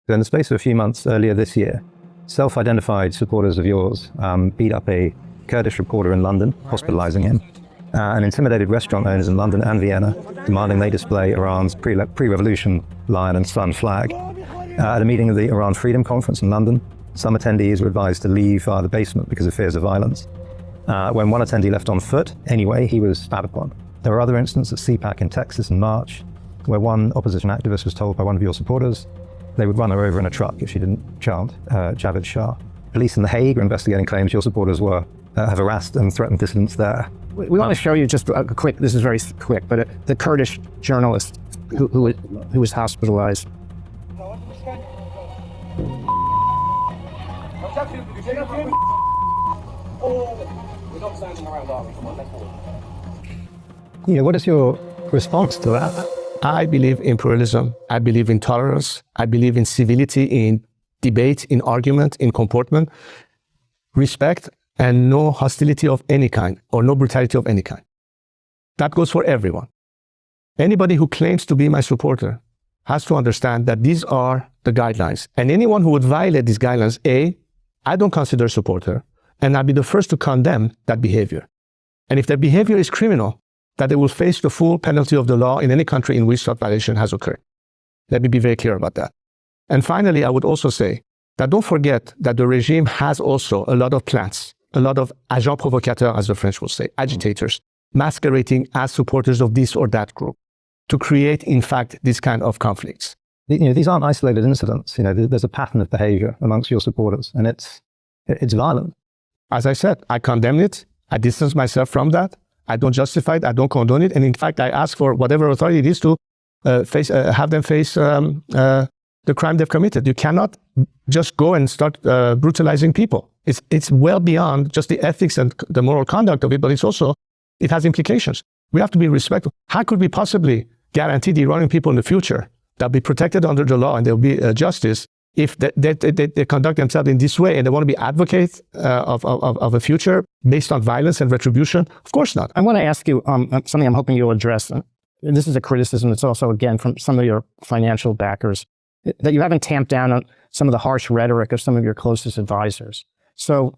So in the space of a few months earlier this year, self-identified supporters of yours beat up a Kurdish reporter in London, hospitalizing him, and intimidated restaurant owners in London and Vienna, demanding they display Iran's pre-revolution lion and sun flag. At a meeting of the Iran Freedom Conference in London, some attendees were advised to leave the basement because of fears of violence. When one attendee left on foot, anyway, he was spat upon. There were other incidents at CPAC in Texas in March, where one opposition activist was told by one of your supporters they would run her over in a truck if she didn't chant Javid Shah. Police in The Hague are investigating claims your supporters have harassed and threatened dissidents there. We want to show you just a quick, this is very quick, but the Kurdish journalist who was hospitalized. What is your response to that? I believe in pluralism. I believe in tolerance. I believe in civility, in debate, in argument, in comportment, respect, and no hostility of any kind or no brutality of any kind. That goes for everyone. Anybody who claims to be my supporter has to understand that these are the guidelines. And anyone who would violate these guidelines, I don't consider a supporter, and I'll be the first to condemn that behavior. And if their behavior is criminal, that they will face the full penalty of the law in any country in which such violation has occurred. Let me be very clear about that. And finally, I would also say that don't forget that the regime has also a lot of plans, a lot of agents provocateurs, as the French will say, agitators, masquerading as supporters of this or that group to create, in fact, this kind of conflicts. These aren't isolated incidents. There's a pattern of behavior amongst your supporters, and it's violent. As I said, I condemn it. I distance myself from that. I don't justify it. I don't condone it. And in fact, I ask for whatever authority it is to have them face the crime they've committed. You cannot just go and start brutalizing people. It's well beyond just the ethics and the moral conduct of it, but it has implications. We have to be respectful. How could we possibly guarantee the Iranian people in the future they'll be protected under the law and there will be justice if they conduct themselves in this way and they want to be advocates of a future based on violence and retribution? Of course not. I want to ask you something I'm hoping you'll address. And this is a criticism that's also, again, from some of your financial backers, that you haven't tamped down on some of the harsh rhetoric of some of your closest advisors. So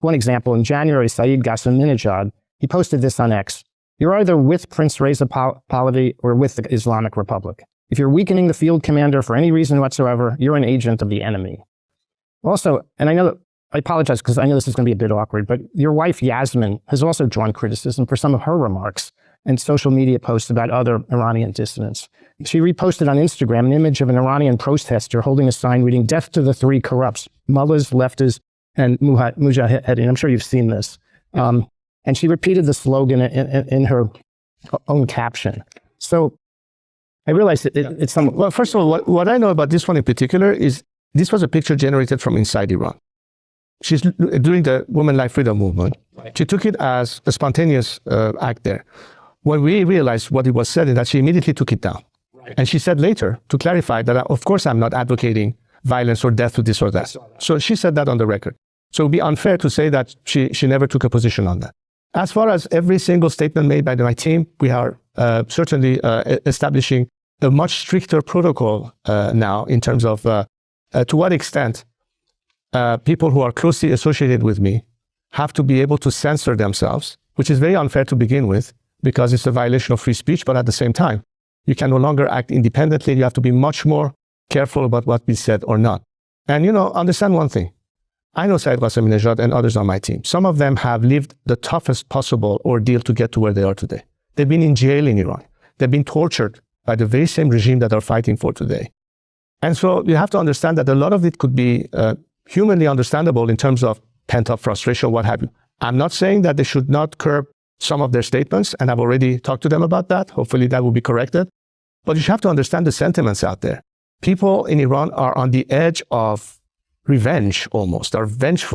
one example, in January, K8Zj7Gb, he posted this on X. You're either with Prince Reza Pahlavi or with the Islamic Republic. If you're weakening the field commander for any reason whatsoever, you're an agent of the enemy. Also, and I apologize because I know this is going to be a bit awkward, but your wife, Yasmin, has also drawn criticism for some of her remarks and social media posts about other Iranian dissidents. She reposted on Instagram an image of an Iranian protester holding a sign reading, "Death to the three corrupts, mullahs, leftists, and mujahideen." I'm sure you've seen this. And she repeated the slogan in her own caption. So I realized it's somewhat... Well, first of all, what I know about this one in particular is this was a picture generated from inside Iran. She's doing the Women Life Freedom movement. Right. She took it as a spontaneous act there. When we realized what it was said, that she immediately took it down. Right. And she said later, to clarify, that of course I'm not advocating violence or death to this or that. So she said that on the record. So it would be unfair to say that she never took a position on that. As far as every single statement made by my team, we are certainly establishing a much stricter protocol now in terms of to what extent people who are closely associated with me have to be able to censor themselves, which is very unfair to begin with because it's a violation of free speech, but at the same time, you can no longer act independently. You have to be much more careful about what we said or not. And understand one thing. I know K8Zj7Gb and others on my team. Some of them have lived the toughest possible ordeal to get to where they are today. They've been in jail in Iran. They've been tortured by the very same regime that they're fighting for today. And so you have to understand that a lot of it could be humanly understandable in terms of pent-up frustration, what have you. I'm not saying that they should not curb some of their statements, and I've already talked to them about that. Hopefully that will be corrected. But you have to understand the sentiments out there. People in Iran are on the edge of revenge almost, are vengeful.